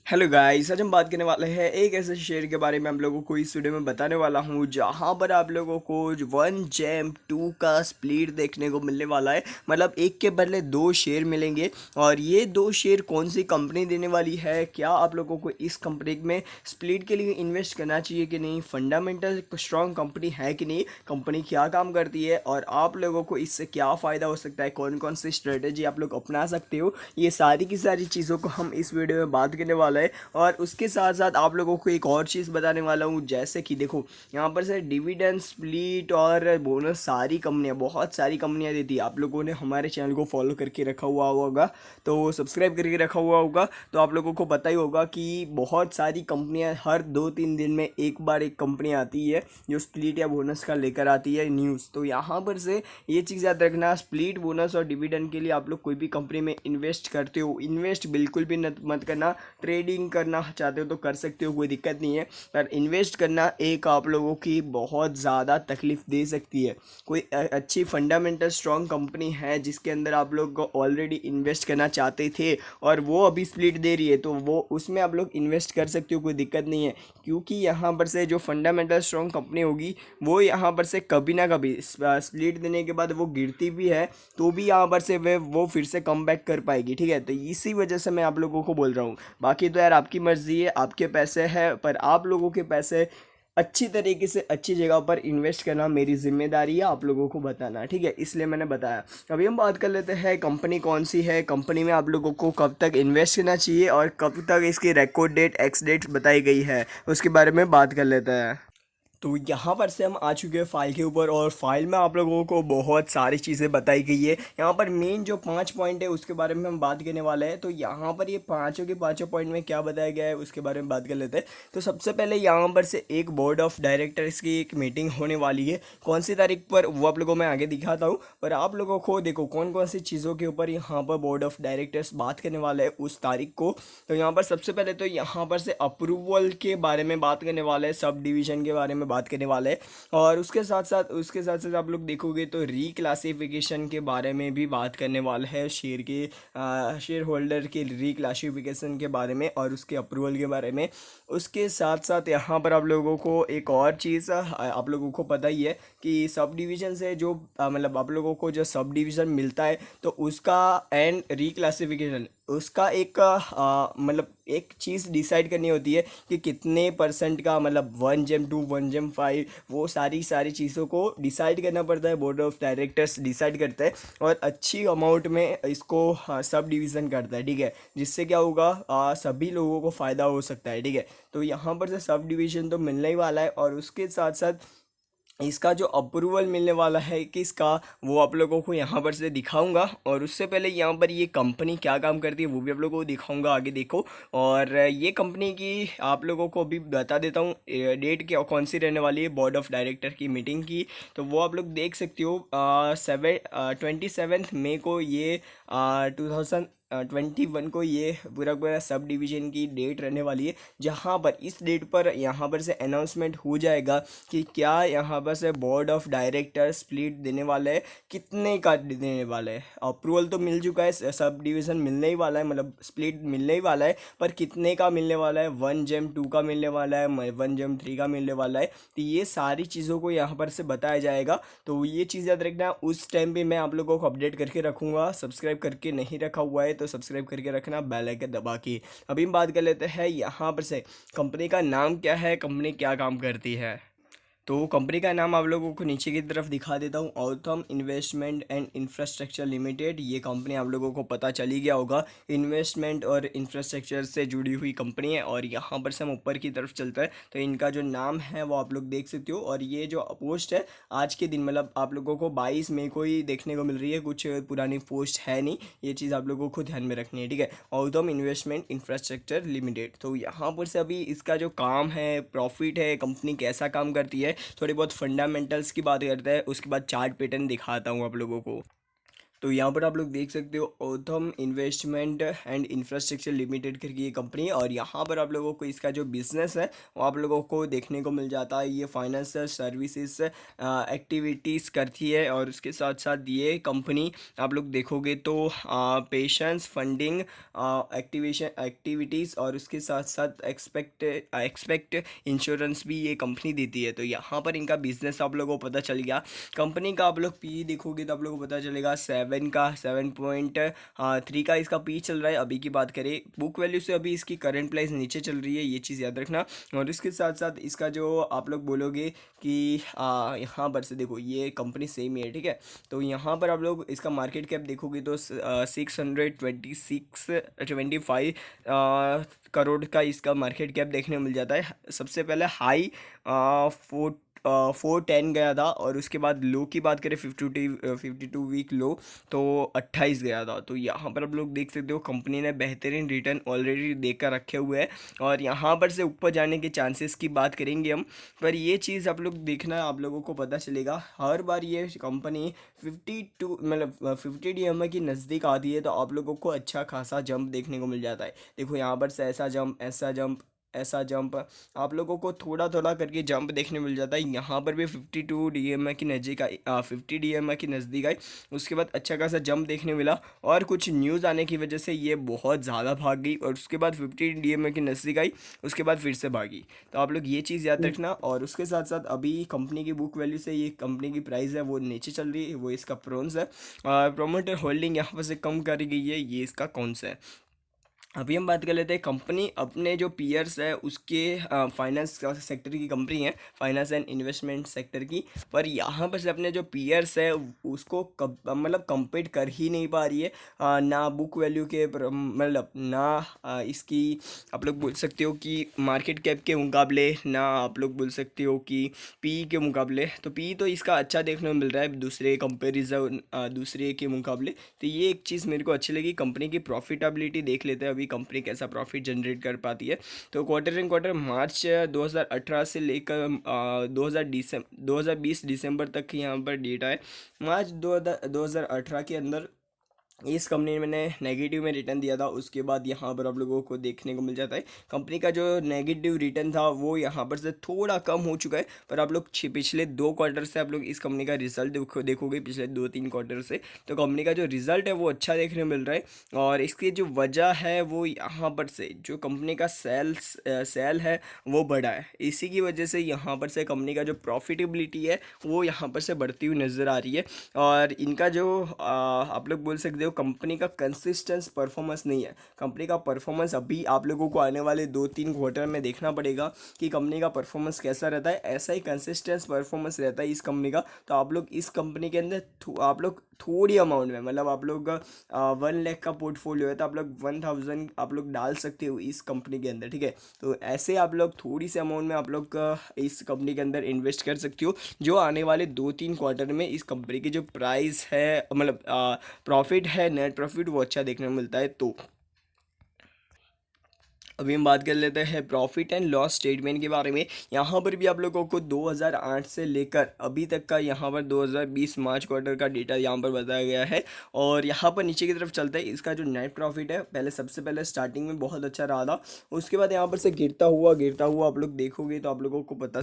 Hello guys, आज हम बात करने वाले हैं एक ऐसे शेयर के बारे में। हम लोगों को इस वीडियो में बताने वाला हूँ जहाँ पर आप लोगों को 1 जेम 2 का स्प्लिट देखने को मिलने वाला है। मतलब एक के बदले दो शेयर मिलेंगे और ये दो शेयर कौन सी कंपनी देने वाली है, क्या आप लोगों को इस कंपनी में स्प्लिट के लिए इन्वेस्ट करना चाहिए कि नहीं, फंडामेंटल स्ट्रॉन्ग कंपनी है कि नहीं, कंपनी क्या काम करती है और आप लोगों को इससे क्या फ़ायदा हो सकता है, कौन कौन सी स्ट्रेटेजी आप लोग अपना सकते हो, ये सारी की सारी चीज़ों को हम इस वीडियो में बात करने वाला है। और उसके साथ साथ आप लोगों को एक और चीज़ बताने वाला हूँ, जैसे कि देखो यहाँ पर से डिविडेंड स्प्लिट और बोनस सारी कंपनियाँ, बहुत सारी कंपनियाँ देती है। आप लोगों ने हमारे चैनल को फॉलो करके रखा हुआ होगा, तो सब्सक्राइब करके रखा हुआ होगा, तो आप लोगों को पता ही होगा कि बहुत सारी कंपनियाँ हर 2-3 दिन में एक बार एक कंपनी आती है जो स्प्लिट या बोनस का लेकर आती है न्यूज़। तो यहाँ पर से ये चीज़ याद रखना, स्प्लिट बोनस और डिविडेंड के लिए आप लोग कोई भी कंपनी में इन्वेस्ट करते हो, इन्वेस्ट बिल्कुल भी मत करना। ट्रेडिंग करना चाहते हो तो कर सकते हो, कोई दिक्कत नहीं है, पर इन्वेस्ट करना एक आप लोगों की बहुत ज़्यादा तकलीफ दे सकती है। कोई अच्छी फंडामेंटल स्ट्रॉन्ग कंपनी है जिसके अंदर आप लोग ऑलरेडी इन्वेस्ट करना चाहते थे और वो अभी स्प्लिट दे रही है, तो वो उसमें आप लोग इन्वेस्ट कर सकते हो, कोई दिक्कत नहीं है। क्योंकि यहाँ पर से जो फंडामेंटल स्ट्रॉन्ग कंपनी होगी वो यहाँ पर से कभी ना कभी स्प्लिट देने के बाद वो गिरती भी है, तो भी यहाँ पर से वे वो फिर से कम बैक कर पाएगी। ठीक है, तो इसी वजह से मैं आप लोगों को बोल रहा हूँ। बाकी तो यार आपकी मर्ज़ी है, आपके पैसे हैं, पर आप लोगों के पैसे अच्छी तरीके से अच्छी जगह पर इन्वेस्ट करना मेरी जिम्मेदारी है आप लोगों को बताना। ठीक है, इसलिए मैंने बताया। अभी हम बात कर लेते हैं कंपनी कौन सी है, कंपनी में आप लोगों को कब तक इन्वेस्ट करना चाहिए और कब तक इसकी रिकॉर्ड डेट एक्स डेट बताई गई है, उसके बारे में बात कर लेते हैं। तो यहाँ पर से हम आ चुके हैं फाइल के ऊपर और फाइल में आप लोगों को बहुत सारी चीज़ें बताई गई है। यहाँ पर मेन जो 5 पॉइंट है उसके बारे में हम बात करने वाले हैं। तो यहाँ पर ये पाँचों के पाँचों पॉइंट में क्या बताया गया है उसके बारे में बात कर लेते हैं। तो सबसे पहले यहाँ पर से एक बोर्ड ऑफ डायरेक्टर्स की एक मीटिंग होने वाली है। कौन सी तारीख पर वो आप लोगों को मैं आगे दिखाता हूँ, पर आप लोगों को देखो कौन कौन सी चीज़ों के ऊपर यहाँ पर बोर्ड ऑफ डायरेक्टर्स बात करने वाले हैं उस तारीख को। तो यहाँ पर सबसे पहले तो यहाँ पर से अप्रूवल के बारे में बात करने वाले हैं, सब डिवीज़न के बारे में बात करने वाले हैं। और उसके साथ साथ आप लोग देखोगे तो रीक्लासिफिकेशन के बारे में भी बात करने वाला है, शेयर होल्डर के रीक्लासिफिकेशन के बारे में और उसके अप्रूवल के बारे में। उसके साथ साथ यहाँ पर आप लोगों को एक और चीज़ आप लोगों को पता ही है कि सब डिवीज़न से जो मतलब आप लोगों को जो सब डिवीज़न मिलता है तो उसका एंड रीक्लासिफिकेशन उसका एक मतलब एक चीज़ डिसाइड करनी होती है कि कितने परसेंट का, मतलब 1 जेम 2 1 जेम 5, वो सारी सारी चीज़ों को डिसाइड करना पड़ता है, बोर्ड ऑफ डायरेक्टर्स डिसाइड करता है और अच्छी अमाउंट में इसको सब डिवीज़न करता है। ठीक है, जिससे क्या होगा, सभी लोगों को फ़ायदा हो सकता है। ठीक है, तो यहाँ पर से सब डिवीज़न तो मिलने ही वाला है और उसके साथ साथ इसका जो अप्रूवल मिलने वाला है किसका, वो आप लोगों को यहाँ पर से दिखाऊंगा। और उससे पहले यहाँ पर ये कंपनी क्या काम करती है वो भी आप लोगों को दिखाऊंगा, आगे देखो। और ये कंपनी की आप लोगों को अभी बता देता हूँ डेट क्या कौन सी रहने वाली है बोर्ड ऑफ डायरेक्टर की मीटिंग की। तो वो आप लोग देख सकते हो 27 मई को ये 2021 को ये पूरा पूरा सब डिवीज़न की डेट रहने वाली है, जहाँ पर इस डेट पर यहाँ पर से अनाउंसमेंट हो जाएगा कि क्या यहाँ पर से बोर्ड ऑफ डायरेक्टर स्प्लिट देने वाले हैं, कितने का देने वाले हैं। अप्रूवल तो मिल चुका है, सब डिवीज़न मिलने ही वाला है, मतलब स्प्लिट मिलने ही वाला है, पर कितने का मिलने वाला है, 1 जेम 2 का मिलने वाला है, 1 जेम 3 का मिलने वाला है। तो ये सारी चीज़ों को यहाँ पर से बताया जाएगा। तो ये चीज़ याद रखना, उस टाइम पे मैं आप लोगों को अपडेट करके रखूँगा। सब्सक्राइब करके नहीं रखा हुआ है तो सब्सक्राइब करके रखना, बेल आइकन दबा के। अभी हम बात कर लेते हैं यहाँ पर से कंपनी का नाम क्या है, कंपनी क्या काम करती है। तो कंपनी का नाम आप लोगों को नीचे की तरफ दिखा देता हूँ, Autham investment and infrastructure limited. ये कंपनी आप लोगों को पता चल ही गया होगा, इन्वेस्टमेंट और इंफ्रास्ट्रक्चर से जुड़ी हुई कंपनी है। और यहाँ पर से हम ऊपर की तरफ चलता है तो इनका जो नाम है वो आप लोग देख सकते हो। और ये जो पोस्ट है आज के दिन, मतलब आप लोगों को 22 मई को ही देखने को मिल रही है, कुछ पुरानी पोस्ट है नहीं, ये चीज़ आप लोगों को ध्यान में रखनी है। ठीक है, ऑथम इन्वेस्टमेंट इंफ्रास्ट्रक्चर लिमिटेड। तो यहाँ पर से अभी इसका जो काम है, प्रॉफिट है, कंपनी कैसा काम करती है, थोड़ी बहुत फंडामेंटल्स की बात करते हैं, उसके बाद चार्ट पैटर्न दिखाता हूँ आप लोगों को। तो यहाँ पर आप लोग देख सकते हो ओथम इन्वेस्टमेंट एंड इंफ्रास्ट्रक्चर लिमिटेड करके ये कंपनी है, और यहाँ पर आप लोगों को इसका जो बिजनेस है वो आप लोगों को देखने को मिल जाता है। ये फाइनेंशियल सर्विसेज एक्टिविटीज़ करती है, और उसके साथ साथ ये कंपनी आप लोग देखोगे तो पेशेंस फंडिंग एक्टिवेशन एक्टिविटीज़ और उसके साथ साथ एक्सपेक्ट इंश्योरेंस भी ये कंपनी देती है। तो यहाँ पर इनका बिजनेस आप लोगों को पता चल गया। कंपनी का आप लोग पी देखोगे तो आप लोगों को पता चलेगा 7.3 का इसका पी चल रहा है। अभी की बात करें बुक वैल्यू से अभी इसकी करंट प्राइस नीचे चल रही है, ये चीज़ याद रखना। और इसके साथ साथ इसका जो आप लोग बोलोगे कि यहाँ पर से देखो ये कंपनी सेम ही है, ठीक है। तो यहाँ पर आप लोग इसका मार्केट कैप देखोगे तो 625 करोड़ का इसका मार्केट कैप देखने को मिल जाता है। सबसे पहले हाई 410 गया था, और उसके बाद लो की बात करें 52 वीक लो तो 28 गया था। तो यहाँ पर आप लोग देख सकते हो कंपनी ने बेहतरीन रिटर्न ऑलरेडी देकर रखे हुए हैं, और यहाँ पर से ऊपर जाने के चांसेस की बात करेंगे हम। पर ये चीज़ आप लोग देखना, आप लोगों को पता चलेगा हर बार ये कंपनी 52 मतलब 50 DMA की नज़दीक आती है तो आप लोगों को अच्छा खासा जंप देखने को मिल जाता है। देखो यहाँ पर से ऐसा जंप ऐसा जंप ऐसा जंप आप लोगों को थोड़ा थोड़ा करके जंप देखने मिल जाता है। यहाँ पर भी 52 DMA की नज़दीक आई 50 DMA की नज़दीक आई, उसके बाद अच्छा खासा जंप देखने मिला, और कुछ न्यूज़ आने की वजह से ये बहुत ज़्यादा भाग गई, और उसके बाद 50 DMA की नज़दीक आई, उसके बाद फिर से भागी। तो आप लोग ये चीज़ याद रखना। और उसके साथ साथ अभी कंपनी की बुक वैल्यू से ये कंपनी की प्राइस है वो नीचे चल रही है, वो इसका प्रोन्स है। प्रोमोटर होल्डिंग यहाँ पर से कम करी गई है, ये इसका कौनसा है। अभी हम बात कर लेते हैं कंपनी अपने जो पीयर्स है उसके फाइनेंस सेक्टर की कंपनी है, फाइनेंस एंड इन्वेस्टमेंट सेक्टर की। पर यहाँ पर से अपने जो पीयर्स है उसको मतलब कंपीट कर ही नहीं पा रही है। ना बुक वैल्यू के मतलब ना इसकी आप लोग बोल सकते हो कि मार्केट कैप के मुकाबले, ना आप लोग बोल सकते हो कि पी के मुकाबले। तो पी तो इसका अच्छा देखने को मिल रहा है दूसरे कंपेरिजन दूसरे के मुकाबले। तो ये एक चीज़ मेरे को अच्छी लगी। कंपनी की प्रॉफिटेबिलिटी देख लेते हैं अभी कंपनी कैसा प्रॉफिट जनरेट कर पाती है। तो क्वार्टर एंड क्वार्टर मार्च 2018 से लेकर 2020 दिसंबर तक यहाँ पर डेटा है। मार्च 2018 के अंदर इस कंपनी ने मैंने नेगेटिव में रिटर्न दिया था, उसके बाद यहाँ पर आप लोगों को देखने को मिल जाता है कंपनी का जो नेगेटिव रिटर्न था वो यहाँ पर से थोड़ा कम हो चुका है। पर आप लोग पिछले 2 क्वार्टर से आप लोग इस कंपनी का रिजल्ट देखोगे पिछले 2-3 क्वार्टर से, तो कंपनी का जो रिजल्ट है वो अच्छा देखने को मिल रहा है। और इसकी जो वजह है वो यहाँ पर से जो कंपनी का सेल है वो बढ़ा है, इसी की वजह से यहाँ पर से कंपनी का जो प्रॉफिटेबिलिटी है वो यहाँ पर से बढ़ती हुई नज़र आ रही है। और इनका जो आप लोग बोल सकते हो कंपनी का कंसिस्टेंस परफॉर्मेंस नहीं है। कंपनी का परफॉर्मेंस अभी आप लोगों को आने वाले 2-3 क्वार्टर में देखना पड़ेगा कि कंपनी का परफॉर्मेंस कैसा रहता है। ऐसा ही कंसिस्टेंस परफॉर्मेंस रहता है इस कंपनी का। तो आप लोग इस कंपनी के अंदर आप लोग थोड़ी अमाउंट में, मतलब आप लोग 1 लाख का पोर्टफोलियो है तो आप लोग 1000 आप लोग डाल सकते हो इस कंपनी के अंदर, ठीक है। तो ऐसे आप लोग थोड़ी सी अमाउंट में आप लोग इस कंपनी के अंदर इन्वेस्ट कर सकते हो, जो आने वाले 2-3 क्वार्टर में इस कंपनी की जो प्राइस है मतलब प्रॉफिट है, नेट प्रॉफिट, वो अच्छा देखने को मिलता है। तो अभी हम बात कर लेते हैं प्रॉफिट एंड लॉस स्टेटमेंट के बारे में। यहाँ पर भी आप लोगों को 2008 से लेकर अभी तक का यहाँ पर 2020 मार्च क्वार्टर का डेटा यहाँ पर बताया गया है। और यहाँ पर नीचे की तरफ चलता है इसका जो नेट प्रॉफिट है, पहले सबसे पहले स्टार्टिंग में बहुत अच्छा रहा था, उसके बाद यहाँ पर से गिरता हुआ आप लोग देखोगे तो आप लोगों को पता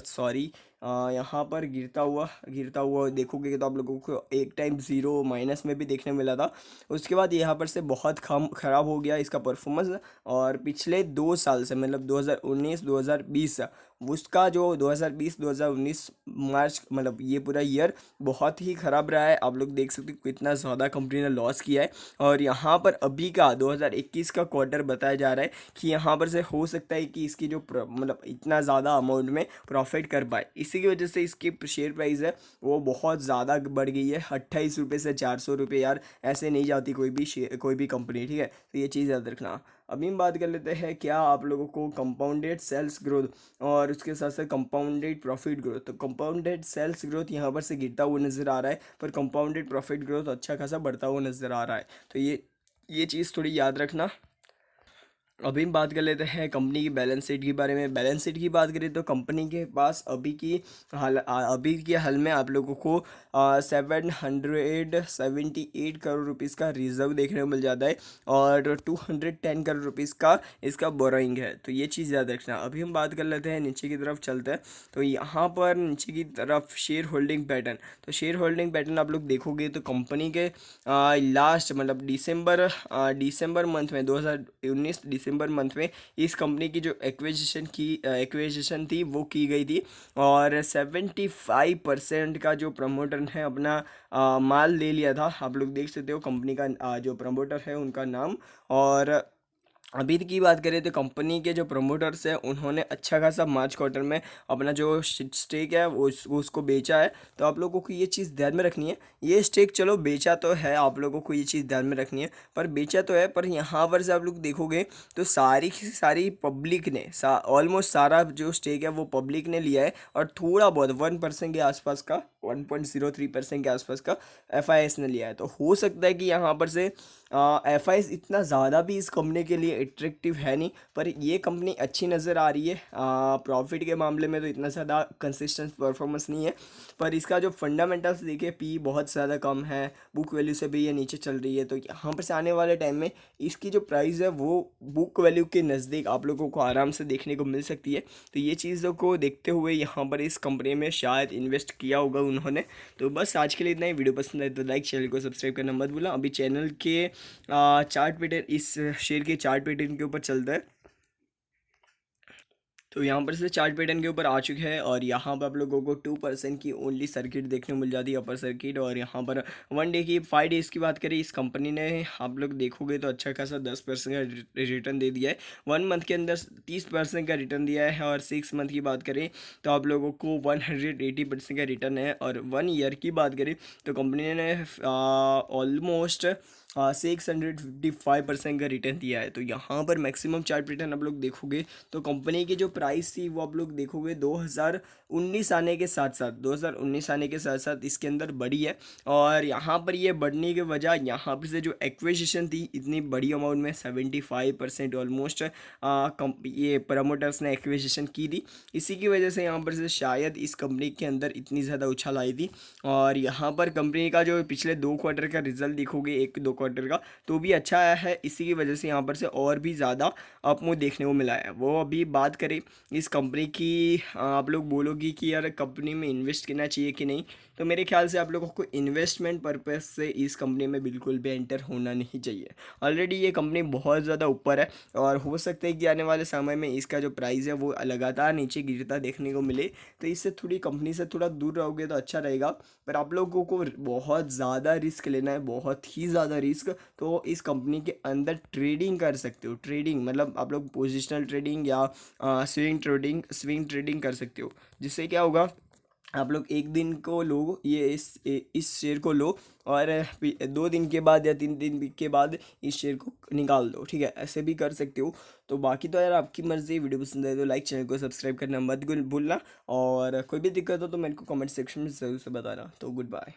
यहाँ पर गिरता हुआ देखोगे तो आप लोगों को एक टाइम ज़ीरो माइनस में भी देखने मिला था। उसके बाद यहाँ पर से बहुत ख़राब हो गया इसका परफॉर्मेंस। और पिछले 2 साल से मतलब 2019-2020 उसका जो 2020-2019 मार्च मतलब ये पूरा ईयर बहुत ही ख़राब रहा है। आप लोग देख सकते हो कितना ज़्यादा कंपनी ने लॉस किया है। और यहाँ पर अभी का 2021 का क्वार्टर बताया जा रहा है कि यहाँ पर से हो सकता है कि इसकी जो मतलब इतना ज़्यादा अमाउंट में प्रॉफिट कर पाए, इसी की वजह से इसकी शेयर प्राइस है वो बहुत ज़्यादा बढ़ गई है। 28 रुपये से 400 रुपये, यार ऐसे नहीं जाती कोई भी कंपनी, ठीक है। तो ये चीज़ याद रखना। अभी हम बात कर लेते हैं क्या आप लोगों को कंपाउंडेड सेल्स ग्रोथ और उसके साथ साथ कंपाउंडेड प्रॉफिट ग्रोथ। तो कंपाउंडेड सेल्स ग्रोथ यहाँ पर से गिरता हुआ नज़र आ रहा है, पर कंपाउंडेड प्रॉफिट ग्रोथ अच्छा खासा बढ़ता हुआ नज़र आ रहा है। तो ये चीज़ थोड़ी याद रखना। अभी हम बात कर लेते हैं कंपनी की बैलेंस शीट के बारे में। बैलेंस शीट की बात करें तो कंपनी के पास अभी के हाल में आप लोगों को 778 करोड़ रुपीज़ का रिजर्व देखने को मिल जाता है और 210 करोड़ रुपीज़ का इसका बोरोइंग है। तो ये चीज़ याद रखना। अभी हम बात कर लेते हैं, नीचे की तरफ चलते हैं। तो यहाँ पर नीचे की तरफ शेयर होल्डिंग पैटर्न, तो शेयर होल्डिंग पैटर्न आप लोग देखोगे तो कंपनी के लास्ट मतलब दिसंबर मंथ में 2019 दिसंबर मंथ में इस कंपनी की जो एक्विजिशन थी वो की गई थी और 75% का जो प्रमोटर है अपना माल ले लिया था। आप लोग देख सकते हो कंपनी का जो प्रमोटर है उनका नाम। और अभी की बात करें तो कंपनी के जो प्रमोटर्स हैं उन्होंने अच्छा खासा मार्च क्वार्टर में अपना जो स्टेक है उसको बेचा है। तो आप लोगों को ये चीज़ ध्यान में रखनी है, ये स्टेक चलो बेचा तो है, आप लोगों को ये चीज़ ध्यान में रखनी है, पर बेचा तो है, पर यहाँ पर से आप लोग देखोगे तो सारी की सारी पब्लिक ने ऑलमोस्ट सारा जो स्टेक है वो पब्लिक ने लिया है और थोड़ा बहुत 1% के आसपास का 1.03% के आसपास का FIS ने लिया है। तो हो सकता है कि यहाँ पर से FIS इतना ज़्यादा भी इस कंपनी के लिए अट्रैक्टिव है नहीं, पर ये कंपनी अच्छी नज़र आ रही है। प्रॉफिट के मामले में तो इतना ज़्यादा कंसिस्टेंट परफॉर्मेंस नहीं है, पर इसका जो फंडामेंटल्स देखिए पी बहुत ज़्यादा कम है, बुक वैल्यू से भी ये नीचे चल रही है। तो यहाँ पर से आने वाले टाइम में इसकी जो प्राइस है वो बुक वैल्यू के नज़दीक आप लोगों को आराम से देखने को मिल सकती है। तो ये चीज़ों को देखते हुए यहाँ पर इस कंपनी में शायद इन्वेस्ट किया होगा उन्होंने। तो बस आज के लिए इतना ही। वीडियो पसंद आए तो लाइक, चैनल को सब्सक्राइब करना मत भूलना। अभी चैनल के चार्ट पैटर्न, इस शेयर के चार्ट पैटर्न के ऊपर चलता है। तो यहाँ पर से चार्ट पैटर्न के ऊपर आ चुके हैं और यहाँ पर आप लोगों को 2% की ओनली सर्किट देखने को मिल जाती है, अपर सर्किट। और यहाँ पर 1 डे की 5 डेज़ की बात करें, इस कंपनी ने आप लोग देखोगे तो अच्छा खासा 10% का रिटर्न दे दिया है। 1 मंथ के अंदर 30% का रिटर्न दिया है और 6 मंथ की बात करें तो आप लोगों को 180% का रिटर्न है। और 1 ईयर की बात करें तो कंपनी ने ऑलमोस्ट 655% का रिटर्न दिया है। तो यहाँ पर मैक्सिमम चार्ट रिटर्न आप लोग देखोगे तो कंपनी की जो प्राइस थी वो आप लोग देखोगे 2019 आने के साथ साथ इसके अंदर बढ़ी है। और यहाँ पर ये बढ़ने की वजह यहाँ पर से जो एक्विजिशन थी इतनी बड़ी अमाउंट में 75% ऑलमोस्ट ये प्रमोटर्स ने एक्विजिशन की थी, इसी की वजह से यहाँ पर से शायद इस कंपनी के अंदर इतनी ज़्यादा उछाल आई थी। और यहाँ पर कंपनी का जो पिछले 2 क्वार्टर का रिजल्ट देखोगे, 1-2 क्वार्टर का, तो भी अच्छा आया है। इसी की वजह से यहाँ पर से और भी ज़्यादा अपमूव देखने को मिला है। वो अभी बात करें इस कंपनी की, आप लोग बोलोगे कि यार कंपनी में इन्वेस्ट करना चाहिए कि नहीं, तो मेरे ख्याल से आप लोगों को इन्वेस्टमेंट पर्पस से इस कंपनी में बिल्कुल भी एंटर होना नहीं चाहिए। ऑलरेडी ये कंपनी बहुत ज़्यादा ऊपर है और हो सकता है कि आने वाले समय में इसका जो प्राइस है वो लगातार नीचे गिरता देखने को मिले। तो इससे थोड़ी कंपनी से थोड़ा दूर रहोगे तो अच्छा रहेगा। पर आप लोगों को बहुत ज़्यादा रिस्क लेना है, बहुत ही ज़्यादा रिस्क, तो इस कंपनी के अंदर ट्रेडिंग कर सकते हो। ट्रेडिंग मतलब आप लोग पोजिशनल ट्रेडिंग या स्विंग ट्रेडिंग कर सकते हो, जिससे क्या होगा, आप लोग एक दिन को लो, ये इस शेयर को लो और 2 दिन के बाद या 3 दिन के बाद इस शेयर को निकाल दो, ठीक है, ऐसे भी कर सकते हो। तो बाकी तो यार आपकी मर्ज़ी। वीडियो पसंद आए तो लाइक, चैनल को सब्सक्राइब करना मत भूलना और कोई भी दिक्कत हो तो मेरे को कमेंट सेक्शन में ज़रूर से बताना। तो गुड बाय।